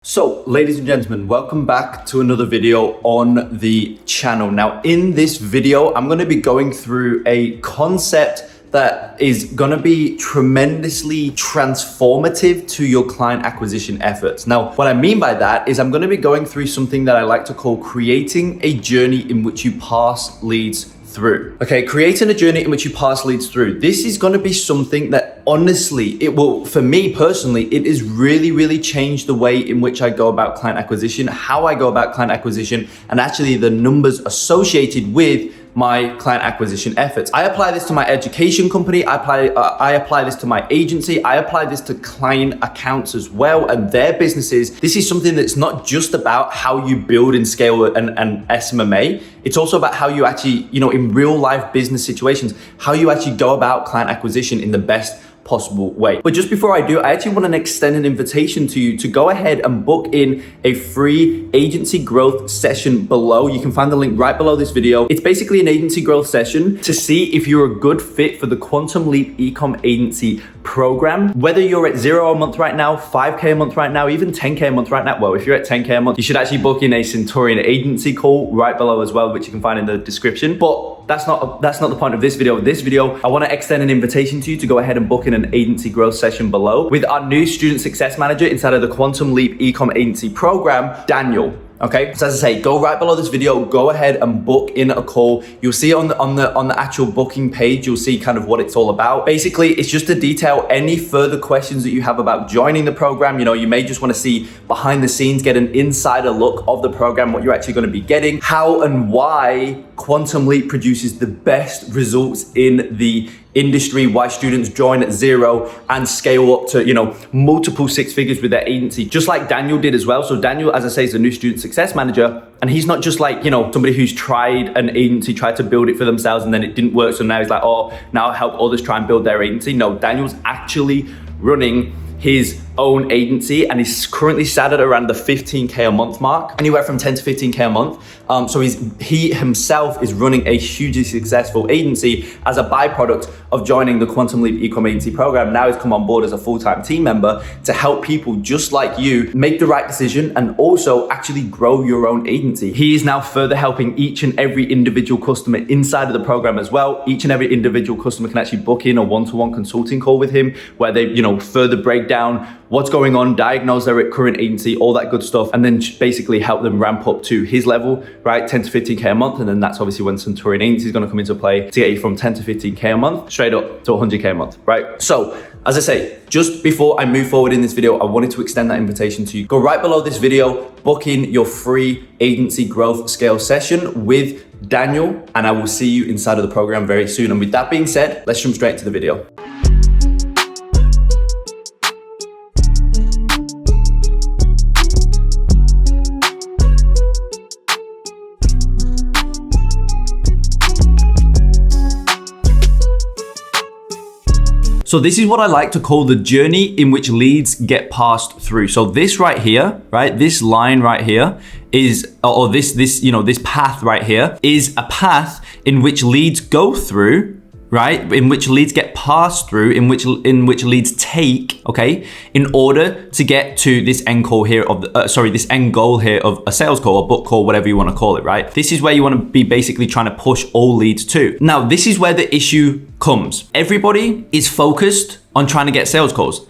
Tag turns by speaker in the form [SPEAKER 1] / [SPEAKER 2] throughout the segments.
[SPEAKER 1] So, ladies and gentlemen, welcome back to another video on the channel. Now, in this video, I'm going to be going through a concept that is going to be tremendously transformative to your client acquisition efforts. Now, what I mean by that is I'm going to be going through something that I like to call creating a journey in which you pass leads through. Okay, creating a journey in which you pass leads through. This is going to be something that honestly, it will, for me personally, it has really changed the way in which I go about client acquisition, how I go about client acquisition, and actually the numbers associated with my client acquisition efforts. I apply this to my education company. I apply this to my agency. I apply this to client accounts as well and their businesses. This is something that's not just about how you build and scale an SMMA. It's also about how you actually, in real life business situations, how you actually go about client acquisition in the best possible way. But just before I do, I actually want to extend an invitation to you to go ahead and book in a free agency growth session below. You can find the link right below this video. It's basically an agency growth session to see if you're a good fit for the Quantum Leap Ecom Agency program. Whether you're at 0 a month right now, 5K a month right now, even 10K a month right now. Well, if you're at 10K a month, you should actually book in a Centurion agency call right below as well, which you can find in the description. But that's not the point of this video. This video, I want to extend an invitation to you to go ahead and book in an agency growth session below with our new student success manager inside of the Quantum Leap Ecom Agency program, Daniel. Okay, so as I say, go right below this video, go ahead and book in a call. You'll see on the actual booking page, you'll see kind of what it's all about. Basically, it's just to detail any further questions that you have about joining the program. You may just want to see behind the scenes, get an insider look of the program, what you're actually going to be getting, how and why Quantum Leap produces the best results in the industry, why students join at 0 and scale up to, multiple 6 figures with their agency, just like Daniel did as well. So Daniel, as I say, is a new student success manager. And he's not just like, somebody who's tried an agency, tried to build it for themselves and then it didn't work. So now he's like, oh, now I'll help others try and build their agency. No, Daniel's actually running his own agency and he's currently sat at around the 15K a month mark, anywhere from 10 to 15K a month. So he himself is running a hugely successful agency as a byproduct of joining the Quantum Leap Ecom Agency program. Now he's come on board as a full-time team member to help people just like you make the right decision and also actually grow your own agency. He is now further helping each and every individual customer inside of the program as well. Each and every individual customer can actually book in a one-to-one consulting call with him where they, further break down what's going on, diagnose their current agency, all that good stuff, and then basically help them ramp up to his level, right? 10 to 15K a month. And then that's obviously when Centurion Agency is going to come into play to get you from 10 to 15K a month straight up to 100K a month, right? So as I say, just before I move forward in this video, I wanted to extend that invitation to you. Go right below this video, book in your free agency growth scale session with Daniel, and I will see you inside of the program very soon. And with that being said, let's jump straight into the video. So this is what I like to call the journey in which leads get passed through. So this right here, right? This line right here is, or this path right here is a path in which leads go through, right? In which leads get passed through, in which leads take, okay, in order to get to this end goal here of this end goal here of a sales call or book call, whatever you want to call it, right? This is where you want to be basically trying to push all leads to. Now, this is where the issue comes. Everybody is focused on trying to get sales calls.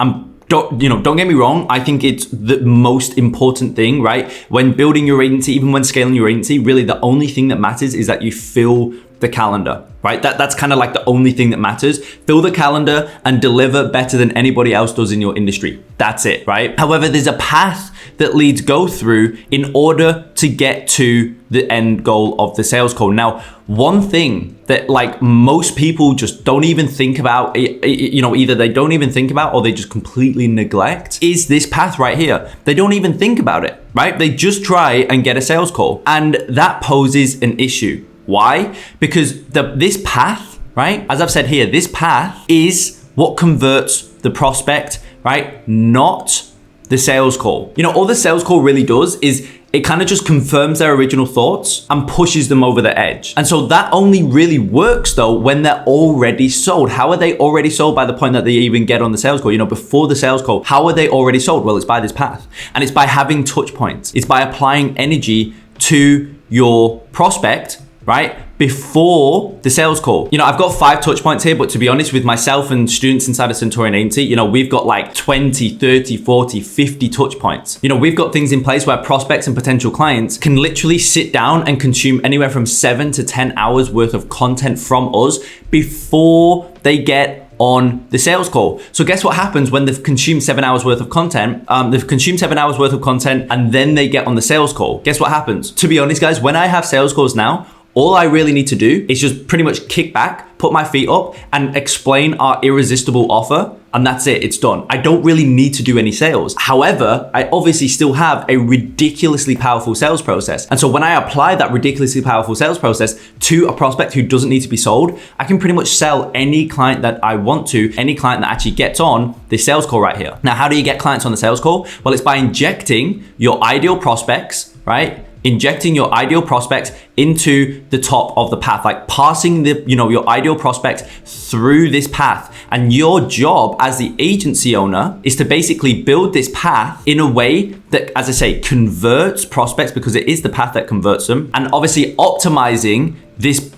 [SPEAKER 1] Don't get me wrong. I think it's the most important thing, right? When building your agency, even when scaling your agency, really the only thing that matters is that you fill the calendar, right? That's kind of like the only thing that matters. Fill the calendar and deliver better than anybody else does in your industry. That's it, right? However, there's a path that leads go through in order to get to the end goal of the sales call. Now, one thing that like most people just don't even think about, either they don't even think about or they just completely neglect is this path right here. They don't even think about it, right? They just try and get a sales call, and that poses an issue. Why? Because this path, right? As I've said here, this path is what converts the prospect, right? Not the sales call. All the sales call really does is it kind of just confirms their original thoughts and pushes them over the edge. And so that only really works though when they're already sold. How are they already sold by the point that they even get on the sales call? Before the sales call, how are they already sold? Well, it's by this path. And it's by having touch points. It's by applying energy to your prospect, right? Before the sales call. I've got 5 touch points here, but to be honest with myself and students inside of Centurion Agency, we've got like 20, 30, 40, 50 touch points. We've got things in place where prospects and potential clients can literally sit down and consume anywhere from 7 to 10 hours worth of content from us before they get on the sales call. So guess what happens when they've consumed 7 hours worth of content? They've consumed 7 hours worth of content and then they get on the sales call. Guess what happens? To be honest, guys, when I have sales calls now, all I really need to do is just pretty much kick back, put my feet up and explain our irresistible offer. And that's it, it's done. I don't really need to do any sales. However, I obviously still have a ridiculously powerful sales process. And so when I apply that ridiculously powerful sales process to a prospect who doesn't need to be sold, I can pretty much sell any client that I want to, any client that actually gets on this sales call right here. Now, how do you get clients on the sales call? Well, it's by injecting your ideal prospects, right? Injecting your ideal prospects into the top of the path, like passing your ideal prospects through this path. And your job as the agency owner is to basically build this path in a way that, as I say, converts prospects, because it is the path that converts them, and obviously optimizing this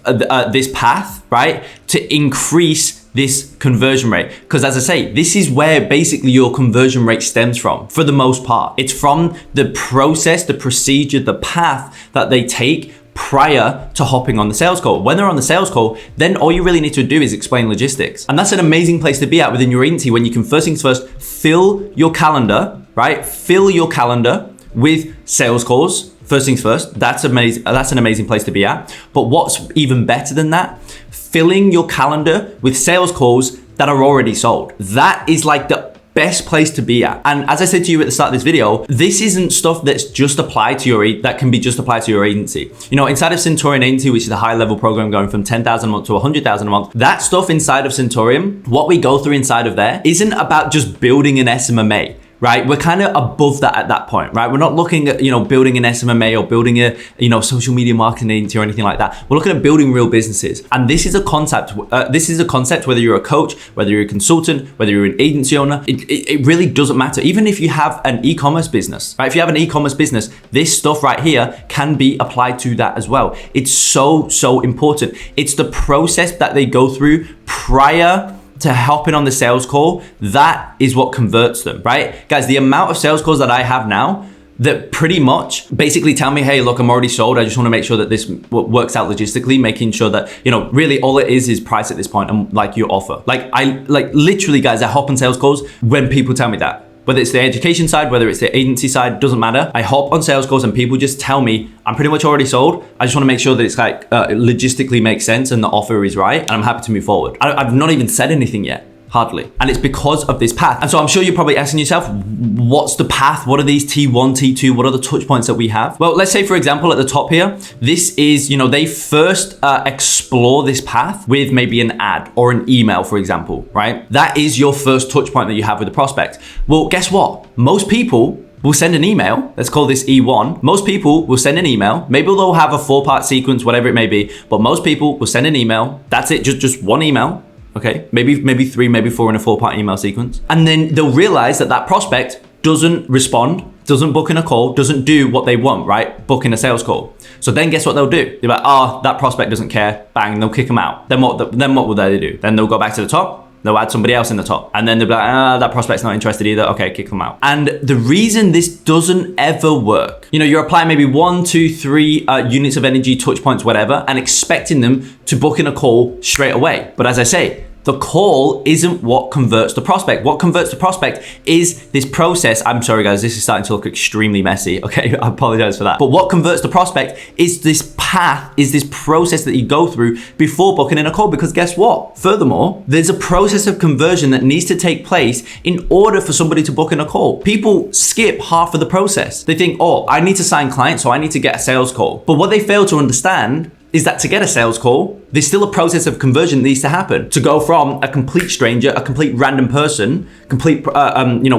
[SPEAKER 1] path, right, to increase this conversion rate. Because as I say, this is where basically your conversion rate stems from, for the most part. It's from the process, the procedure, the path that they take prior to hopping on the sales call. When they're on the sales call, then all you really need to do is explain logistics. And that's an amazing place to be at within your agency, when you can, first things first, fill your calendar, right? Fill your calendar with sales calls. First things first, that's amazing. That's an amazing place to be at. But what's even better than that? Filling your calendar with sales calls that are already sold. That is like the best place to be at. And as I said to you at the start of this video, this isn't stuff that's just applied to that can be just applied to your agency. Inside of Centurion Agency, which is a high level program going from 10,000 a month to 100,000 a month, that stuff inside of Centurion, what we go through inside of there isn't about just building an SMMA. Right? We're kind of above that at that point, right? We're not looking at, building an SMMA or building a, social media marketing agency or anything like that. We're looking at building real businesses. And this is a concept, whether you're a coach, whether you're a consultant, whether you're an agency owner, it really doesn't matter. Even if you have an e-commerce business, right? If you have an e-commerce business, this stuff right here can be applied to that as well. It's so, so important. It's the process that they go through prior to hopping on the sales call. That is what converts them, right? Guys, the amount of sales calls that I have now that pretty much basically tell me, hey, look, I'm already sold. I just want to make sure that this works out logistically, making sure that, really all it is price at this point and like your offer. Literally, guys, I hop on sales calls when people tell me that. Whether it's the education side, whether it's the agency side, doesn't matter. I hop on sales calls and people just tell me, I'm pretty much already sold. I just want to make sure that it's logistically makes sense and the offer is right, and I'm happy to move forward. I've not even said anything yet. Hardly. And it's because of this path. And so I'm sure you're probably asking yourself, what's the path? What are these T1, T2? What are the touch points that we have? Well, let's say, for example, at the top here, this is, they first explore this path with maybe an ad or an email, for example, right? That is your first touch point that you have with the prospect. Well, guess what? Most people will send an email. Let's call this E1. Most people will send an email. Maybe they'll have a 4-part sequence, whatever it may be, but most people will send an email. That's it, just one email. Okay, maybe 3, maybe 4 in a 4-part email sequence. And then they'll realize that prospect doesn't respond, doesn't book in a call, doesn't do what they want, right? Book in a sales call. So then guess what they'll do? They're like, that prospect doesn't care. Bang, they'll kick them out. Then what will they do? Then they'll go back to the top. They'll add somebody else in the top. And then they'll be like, that prospect's not interested either. Okay, kick them out. And the reason this doesn't ever work, you're applying maybe 1, 2, 3 units of energy, touch points, whatever, and expecting them to book in a call straight away. But as I say, the call isn't what converts the prospect. What converts the prospect is this process. I'm sorry, guys, this is starting to look extremely messy. Okay, I apologize for that. But what converts the prospect is this path, is this process that you go through before booking in a call. Because guess what? Furthermore, there's a process of conversion that needs to take place in order for somebody to book in a call. People skip half of the process. They think, I need to sign clients, so I need to get a sales call. But what they fail to understand is that to get a sales call, there's still a process of conversion that needs to happen. To go from a complete stranger, a complete random person, complete,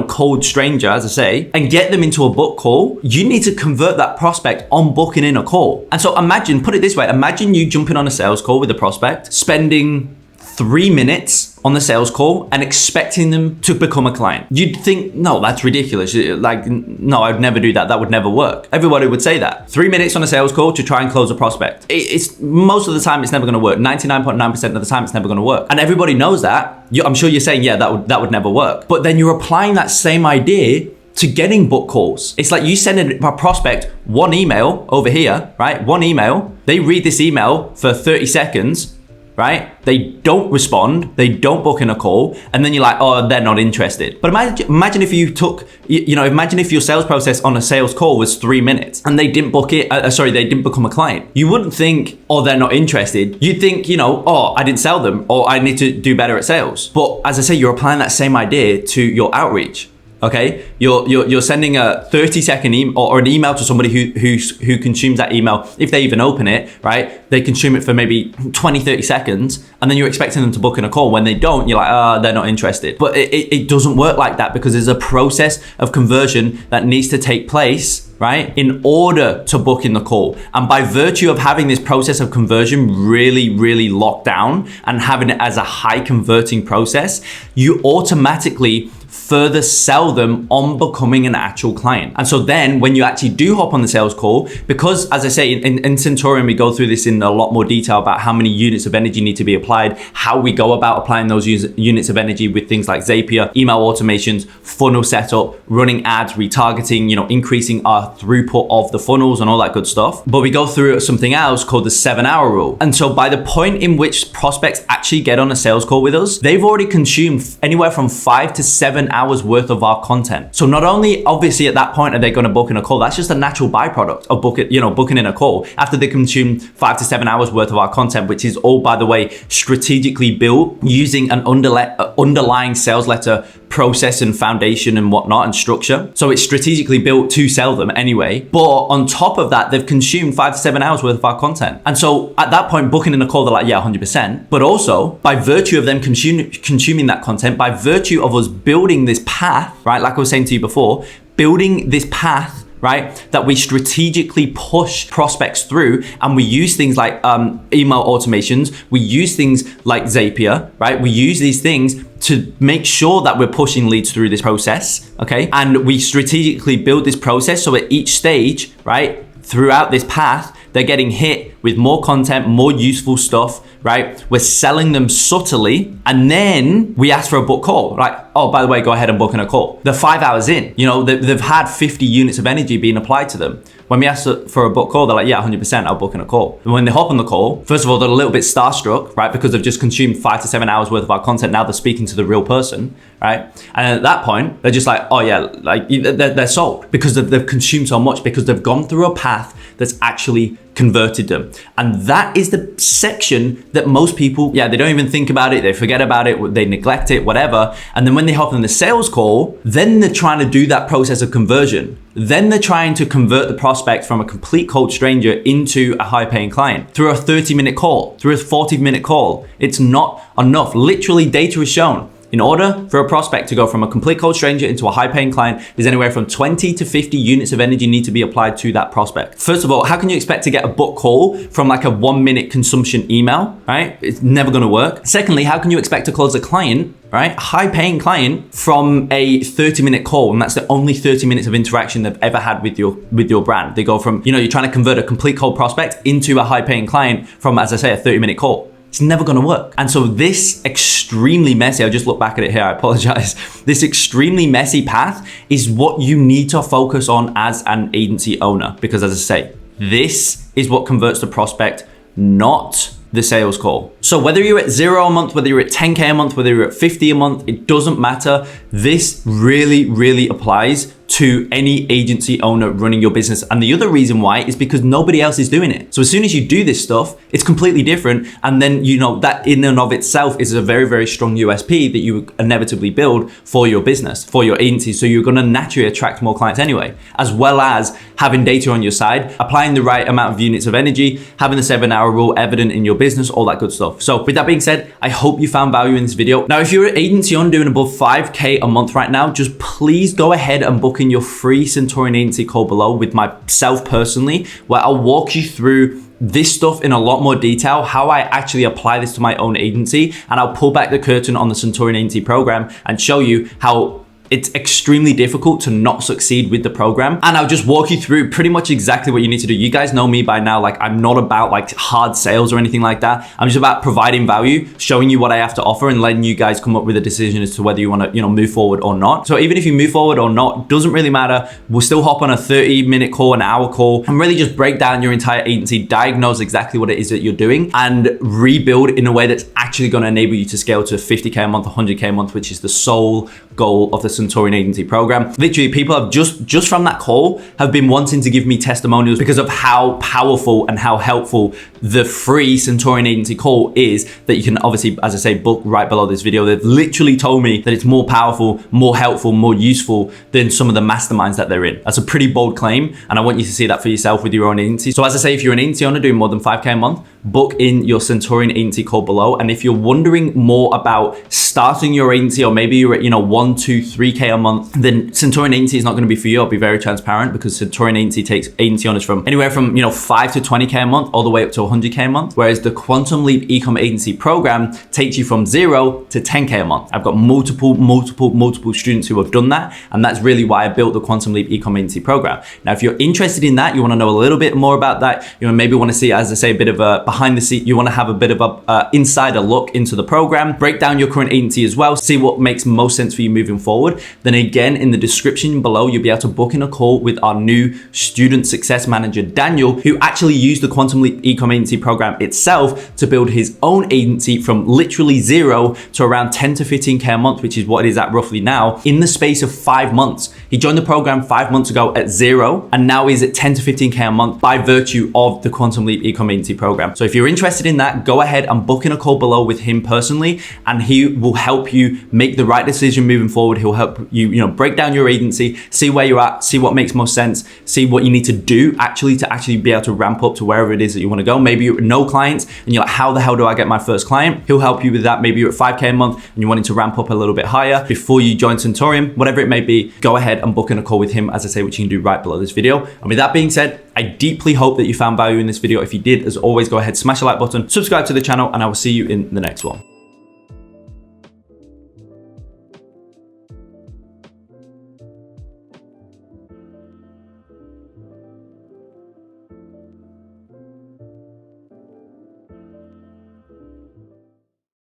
[SPEAKER 1] cold stranger, as I say, and get them into a book call, you need to convert that prospect on booking in a call. And so put it this way, imagine you jumping on a sales call with a prospect, spending 3 minutes on the sales call and expecting them to become a client. You'd think, no, that's ridiculous. Like, no, I'd never do that. That would never work. Everybody would say that. 3 minutes on a sales call to try and close a prospect. It's most of the time, it's never gonna work. 99.9% of the time, it's never gonna work. And everybody knows that. I'm sure you're saying, yeah, that would never work. But then you're applying that same idea to getting book calls. It's like you send a prospect one email over here, right? One email, they read this email for 30 seconds, right? They don't respond, they don't book in a call, and then you're like, oh, they're not interested. But imagine if you took, imagine if your sales process on a sales call was 3 minutes and they didn't book it, they didn't become a client. You wouldn't think, oh, they're not interested. You'd think, oh, I didn't sell them, or I need to do better at sales. But as I say, you're applying that same idea to your outreach. Okay, you're sending a 30-second email or an email to somebody who consumes that email. If they even open it, right, they consume it for maybe 20-30 seconds, and then you're expecting them to book in a call. When they don't, you're like, oh, they're not interested. But it doesn't work like that, because there's a process of conversion that needs to take place, right, in order to book in the call. And by virtue of having this process of conversion really, really locked down and having it as a high converting process, you automatically further sell them on becoming an actual client. And so then when you actually do hop on the sales call, because as I say, in Centurion, we go through this in a lot more detail about how many units of energy need to be applied, how we go about applying those units of energy with things like Zapier, email automations, funnel setup, running ads, retargeting, increasing our throughput of the funnels and all that good stuff. But we go through something else called the 7-hour rule. And so by the point in which prospects actually get on a sales call with us, they've already consumed anywhere from 5 to 7 hours worth of our content. So not only obviously at that point are they going to book in a call, that's just a natural byproduct of booking in a call after they consume 5 to 7 hours worth of our content, which is all, by the way, strategically built using an underlying sales letter process and foundation and whatnot and structure. So it's strategically built to sell them anyway. But on top of that, they've consumed 5 to 7 hours worth of our content. And so at that point, booking in a call, they're like, yeah, 100%. But also by virtue of them consuming that content, by virtue of us building this path, right? Like I was saying to you before, building this path, right, that we strategically push prospects through, and we use things like email automations, we use things like Zapier, right? We use these things to make sure that we're pushing leads through this process, okay? And we strategically build this process so at each stage, right, throughout this path, they're getting hit with more content, more useful stuff, right? We're selling them subtly, and then we ask for a book call, right? Oh, by the way, go ahead and book in a call. They're 5 hours in, they've had 50 units of energy being applied to them. When we ask for a book call, they're like, yeah, 100%, I'll book in a call. And when they hop on the call, first of all, they're a little bit starstruck, right? Because they've just consumed 5 to 7 hours worth of our content. Now they're speaking to the real person, right? And at that point, they're just like, oh yeah, like they're sold because they've consumed so much, because they've gone through a path that's actually converted them. And that is the section that most people, they don't even think about it. They forget about it. They neglect it, whatever. And then when they hop on the sales call, then they're trying to do that process of conversion. Then they're trying to convert the prospect from a complete cold stranger into a high paying client through a 30-minute call, through a 40-minute call. It's not enough. Literally, data is shown. In order for a prospect to go from a complete cold stranger into a high paying client, there's anywhere from 20 to 50 units of energy need to be applied to that prospect. First of all, how can you expect to get a book call from like a 1-minute consumption email, right? It's never gonna work. Secondly, how can you expect to close a client, right? A high paying client from a 30-minute call, and that's the only 30 minutes of interaction they've ever had with your brand. They go from, you're trying to convert a complete cold prospect into a high paying client from, as I say, a 30-minute call. It's never gonna work. And so this extremely messy, I'll just look back at it here, I apologize. This extremely messy path is what you need to focus on as an agency owner. Because as I say, this is what converts the prospect, not the sales call. So whether you're at 0 a month, whether you're at 10K a month, whether you're at 50 a month, it doesn't matter. This really, really applies to any agency owner running your business. And the other reason why is because nobody else is doing it. So as soon as you do this stuff, it's completely different. And then, you know, that in and of itself is a very, very strong USP that you inevitably build for your business, for your agency. So you're going to naturally attract more clients anyway, as well as having data on your side, applying the right amount of units of energy, having the 7-hour rule evident in your business, all that good stuff. So with that being said, I hope you found value in this video. Now, if you're an agency owner doing above 5K a month right now, just please go ahead and book in your free Centurion agency call below with myself personally, where I'll walk you through this stuff in a lot more detail, how I actually apply this to my own agency, and I'll pull back the curtain on the Centurion agency program and show you how it's extremely difficult to not succeed with the program. And I'll just walk you through pretty much exactly what you need to do. You guys know me by now, like I'm not about like hard sales or anything like that. I'm just about providing value, showing you what I have to offer and letting you guys come up with a decision as to whether you want to, you know, move forward or not. So even if you move forward or not, doesn't really matter. We'll still hop on a 30-minute call, an hour call, and really just break down your entire agency, diagnose exactly what it is that you're doing, and rebuild in a way that's actually going to enable you to scale to 50K a month, 100K a month, which is the sole goal of the Centurion agency program. Literally, people have just from that call have been wanting to give me testimonials because of how powerful and how helpful the free Centurion agency call is, that you can obviously, as I say, book right below this video. They've literally told me that it's more powerful, more helpful, more useful than some of the masterminds that they're in. That's a pretty bold claim, and I want you to see that for yourself with your own agency. So as I say, if you're an agency owner doing more than 5K a month, book in your Centurion agency call below. And if you're wondering more about starting your agency, or maybe you're at, you know, 1, 2, 3K a month, then Centurion agency is not going to be for you. I'll be very transparent, because Centurion agency takes agency owners from anywhere from, you know, 5 to 20K a month all the way up to 100K a month. Whereas the Quantum Leap Ecom agency program takes you from 0 to 10K a month. I've got multiple students who have done that. And that's really why I built the Quantum Leap Ecom agency program. Now, if you're interested in that, you want to know a little bit more about that, you know, maybe want to see, as I say, a bit of a behind the scene, you want to have a bit of a insider look into the program, break down your current agency as well, see what makes most sense for you moving forward, then again, in the description below, you'll be able to book in a call with our new student success manager, Daniel, who actually used the Quantum Leap Ecom agency program itself to build his own agency from literally 0 to around 10 to 15K a month, which is what it is at roughly now, in the space of 5 months. He joined the program 5 months ago at 0, and now he's at 10 to 15K a month by virtue of the Quantum Leap Ecom agency program. So if you're interested in that, go ahead and book in a call below with him personally, and he will help you make the right decision moving forward. He'll help you, you know, break down your agency, see where you're at, see what makes most sense, see what you need to do to actually be able to ramp up to wherever it is that you want to go. Maybe you're at no clients and you're like, how the hell do I get my first client? He'll help you with that. Maybe you're at 5K a month and you're wanting to ramp up a little bit higher before you join Centurion, whatever it may be. Go ahead and book in a call with him, as I say, which you can do right below this video. And with that being said, I deeply hope that you found value in this video. If you did, as always, go ahead, smash the like button, subscribe to the channel, and I will see you in the next one.